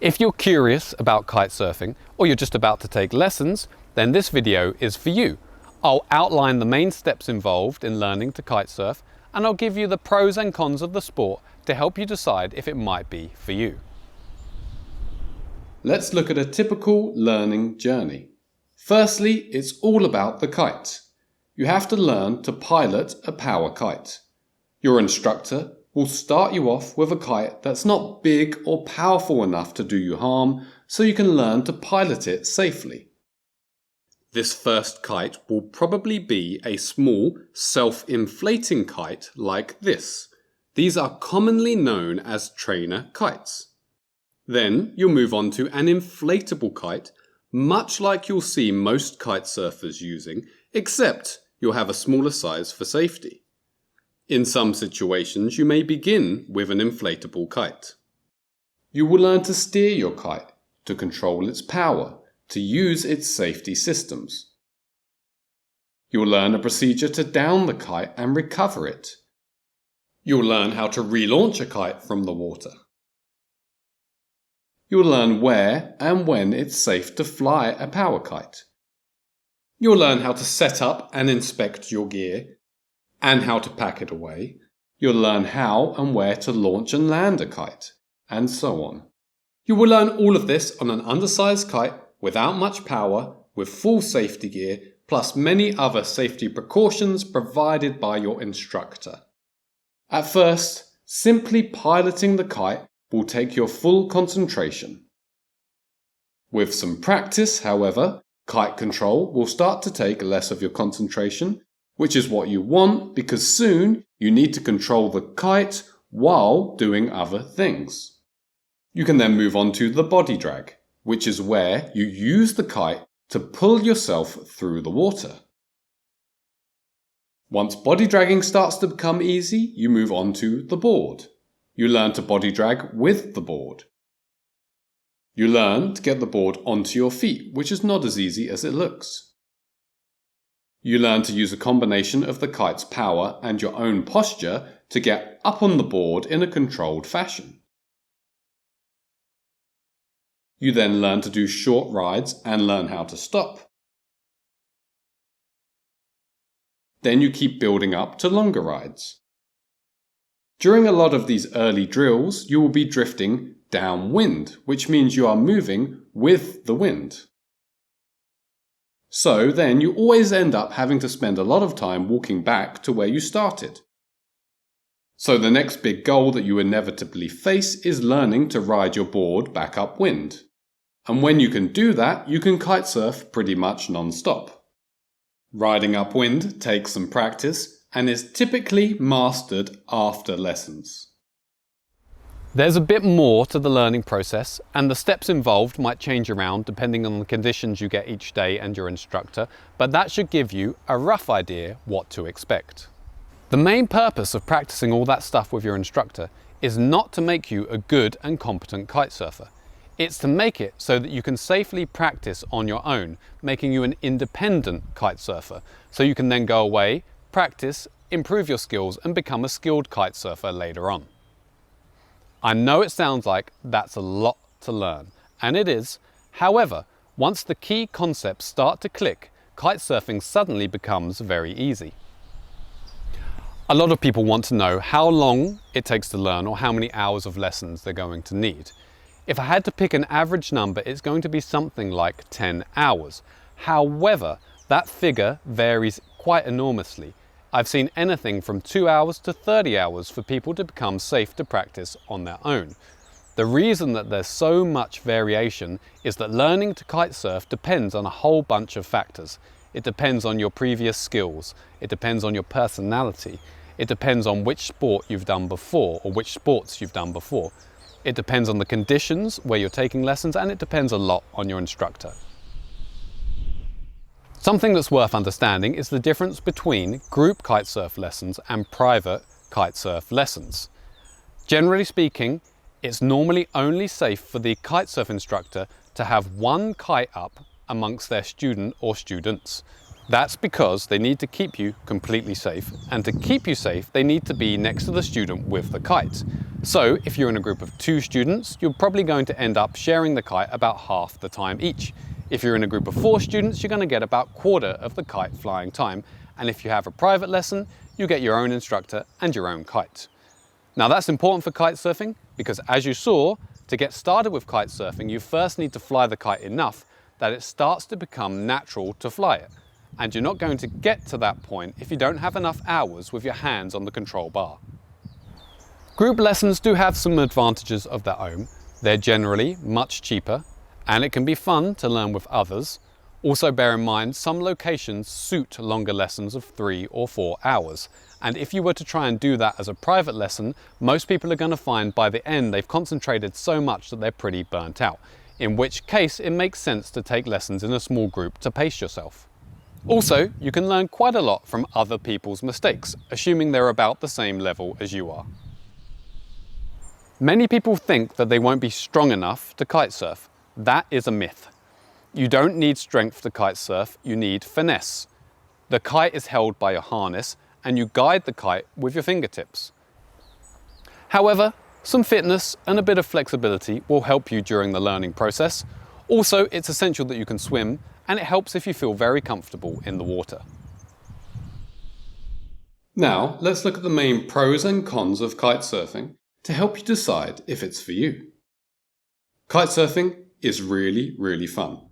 If you're curious about kitesurfing or you're just about to take lessons, then this video is for you. I'll outline the main steps involved in learning to kitesurf, and I'll give you the pros and cons of the sport to help you decide if it might be for you. Let's look at a typical learning journey. Firstly, it's all about the kite. You have to learn to pilot a power kite. Your instructor will start you off with a kite that's not big or powerful enough to do you harm, so you can learn to pilot it safely. This first kite will probably be a small, self-inflating kite like this. These are commonly known as trainer kites. Then you'll move on to an inflatable kite, much like you'll see most kite surfers using, except you'll have a smaller size for safety. In some situations, you may begin with an inflatable kite. You will learn to steer your kite, to control its power, to use its safety systems. You'll learn a procedure to down the kite and recover it. You'll learn how to relaunch a kite from the water. You'll learn where and when it's safe to fly a power kite. You'll learn how to set up and inspect your gear, and how to pack it away. You'll learn how and where to launch and land a kite, and so on. You will learn all of this on an undersized kite without much power, with full safety gear, plus many other safety precautions provided by your instructor. At first, simply piloting the kite will take your full concentration. With some practice, however, kite control will start to take less of your concentration, which is what you want because soon you need to control the kite while doing other things. You can then move on to the body drag, which is where you use the kite to pull yourself through the water. Once body dragging starts to become easy, you move on to the board. You learn to body drag with the board. You learn to get the board onto your feet, which is not as easy as it looks. You learn to use a combination of the kite's power and your own posture to get up on the board in a controlled fashion. You then learn to do short rides and learn how to stop. Then you keep building up to longer rides. During a lot of these early drills, you will be drifting downwind, which means you are moving with the wind. So then you always end up having to spend a lot of time walking back to where you started. So the next big goal that you inevitably face is learning to ride your board back upwind. And when you can do that, you can kitesurf pretty much non-stop. Riding upwind takes some practice and is typically mastered after lessons. There's a bit more to the learning process, and the steps involved might change around depending on the conditions you get each day and your instructor, but that should give you a rough idea what to expect. The main purpose of practicing all that stuff with your instructor is not to make you a good and competent kitesurfer. It's to make it so that you can safely practice on your own, making you an independent kitesurfer, so you can then go away, practice, improve your skills and become a skilled kitesurfer later on. I know it sounds like that's a lot to learn, and it is. However, once the key concepts start to click, kitesurfing suddenly becomes very easy. A lot of people want to know how long it takes to learn or how many hours of lessons they're going to need. If I had to pick an average number, it's going to be something like 10 hours. However, that figure varies quite enormously. I've seen anything from 2 hours to 30 hours for people to become safe to practice on their own. The reason that there's so much variation is that learning to kitesurf depends on a whole bunch of factors. It depends on your previous skills, it depends on your personality, it depends on which sport you've done before or which sports you've done before. It depends on the conditions where you're taking lessons, and it depends a lot on your instructor. Something that's worth understanding is the difference between group kitesurf lessons and private kitesurf lessons. Generally speaking, it's normally only safe for the kitesurf instructor to have one kite up amongst their student or students. That's because they need to keep you completely safe, and to keep you safe, they need to be next to the student with the kite. So if you're in a group of 2 students, you're probably going to end up sharing the kite about half the time each. If you're in a group of 4 students, you're going to get about quarter of the kite flying time. And if you have a private lesson, you get your own instructor and your own kite. Now that's important for kite surfing because, as you saw, to get started with kite surfing, you first need to fly the kite enough that it starts to become natural to fly it. And you're not going to get to that point if you don't have enough hours with your hands on the control bar. Group lessons do have some advantages of their own. They're generally much cheaper, and it can be fun to learn with others. Also bear in mind, some locations suit longer lessons of 3 or 4 hours. And if you were to try and do that as a private lesson, most people are going to find by the end they've concentrated so much that they're pretty burnt out. In which case, it makes sense to take lessons in a small group to pace yourself. Also, you can learn quite a lot from other people's mistakes, assuming they're about the same level as you are. Many people think that they won't be strong enough to kitesurf. That is a myth. You don't need strength to kitesurf, you need finesse. The kite is held by a harness and you guide the kite with your fingertips. However, some fitness and a bit of flexibility will help you during the learning process. Also, it's essential that you can swim, and it helps if you feel very comfortable in the water. Now, let's look at the main pros and cons of kitesurfing to help you decide if it's for you. Kitesurfing is really fun.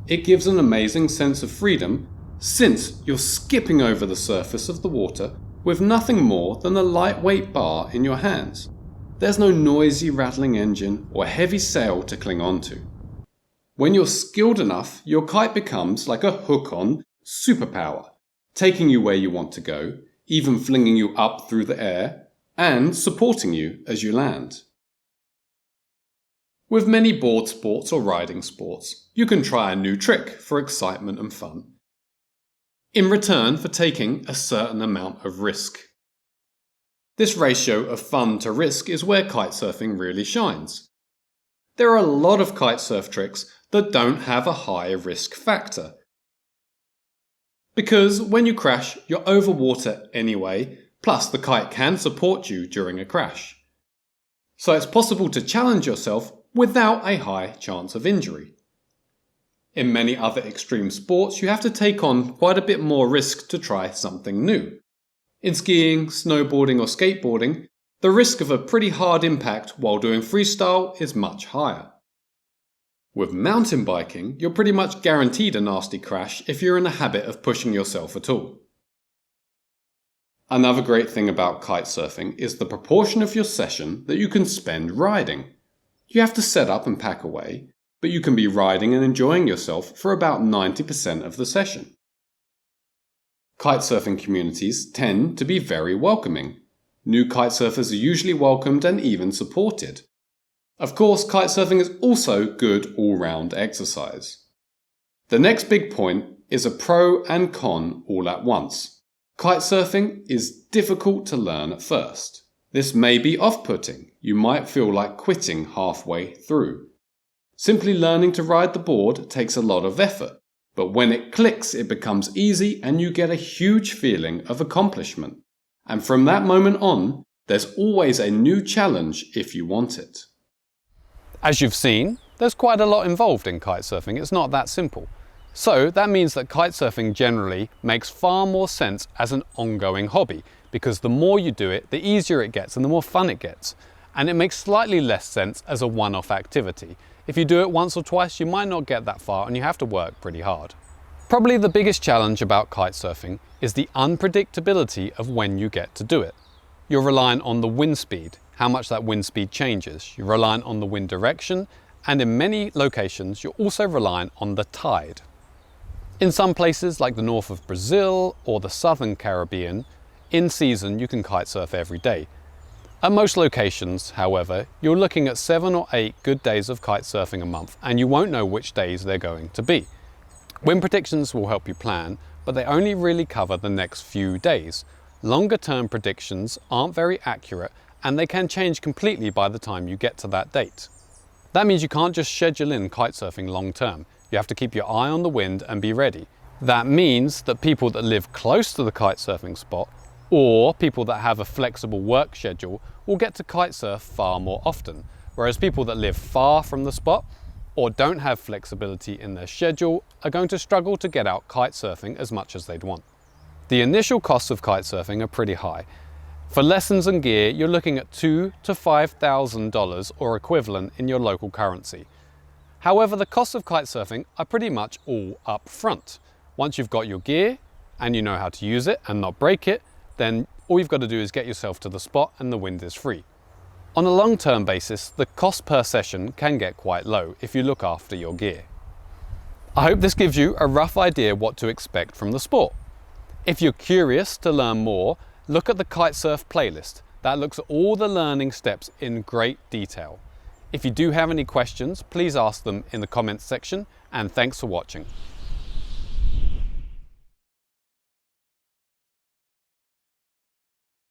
It gives an amazing sense of freedom since you're skipping over the surface of the water with nothing more than a lightweight bar in your hands. There's no noisy rattling engine or heavy sail to cling onto. When you're skilled enough, your kite becomes like a hook-on superpower, taking you where you want to go, even flinging you up through the air, and supporting you as you land. With many board sports or riding sports, you can try a new trick for excitement and fun, in return for taking a certain amount of risk. This ratio of fun to risk is where kitesurfing really shines. There are a lot of kitesurf tricks that don't have a high risk factor. Because when you crash, you're over water anyway, plus the kite can support you during a crash. So it's possible to challenge yourself without a high chance of injury. In many other extreme sports, you have to take on quite a bit more risk to try something new. In skiing, snowboarding or skateboarding, the risk of a pretty hard impact while doing freestyle is much higher. With mountain biking, you're pretty much guaranteed a nasty crash if you're in the habit of pushing yourself at all. Another great thing about kitesurfing is the proportion of your session that you can spend riding. You have to set up and pack away, but you can be riding and enjoying yourself for about 90% of the session. Kitesurfing communities tend to be very welcoming. New kitesurfers are usually welcomed and even supported. Of course, kitesurfing is also good all-round exercise. The next big point is a pro and con all at once. Kitesurfing is difficult to learn at first. This may be off-putting. You might feel like quitting halfway through. Simply learning to ride the board takes a lot of effort, but when it clicks, it becomes easy and you get a huge feeling of accomplishment. And from that moment on, there's always a new challenge if you want it. As you've seen, there's quite a lot involved in kitesurfing. It's not that simple. So that means that kitesurfing generally makes far more sense as an ongoing hobby, because the more you do it, the easier it gets and the more fun it gets. And it makes slightly less sense as a one-off activity. If you do it once or twice, you might not get that far and you have to work pretty hard. Probably the biggest challenge about kitesurfing is the unpredictability of when you get to do it. You're reliant on the wind speed, how much that wind speed changes. You're reliant on the wind direction, and in many locations, you're also reliant on the tide. In some places like the north of Brazil or the southern Caribbean, in season you can kitesurf every day. At most locations, however, you're looking at 7 or 8 good days of kitesurfing a month, and you won't know which days they're going to be. Wind predictions will help you plan, but they only really cover the next few days. Longer term predictions aren't very accurate, and they can change completely by the time you get to that date. That means you can't just schedule in kitesurfing long term. You have to keep your eye on the wind and be ready. That means that people that live close to the kitesurfing spot or people that have a flexible work schedule will get to kitesurf far more often, whereas people that live far from the spot or don't have flexibility in their schedule are going to struggle to get out kitesurfing as much as they'd want. The initial costs of kitesurfing are pretty high. For lessons and gear, you're looking at $2,000 to $5,000 or equivalent in your local currency. However, the costs of kitesurfing are pretty much all up front. Once you've got your gear and you know how to use it and not break it, then all you've got to do is get yourself to the spot and the wind is free. On a long-term basis, the cost per session can get quite low if you look after your gear. I hope this gives you a rough idea what to expect from the sport. If you're curious to learn more, look at the Kitesurf playlist. That looks at all the learning steps in great detail. If you do have any questions, please ask them in the comments section, and thanks for watching.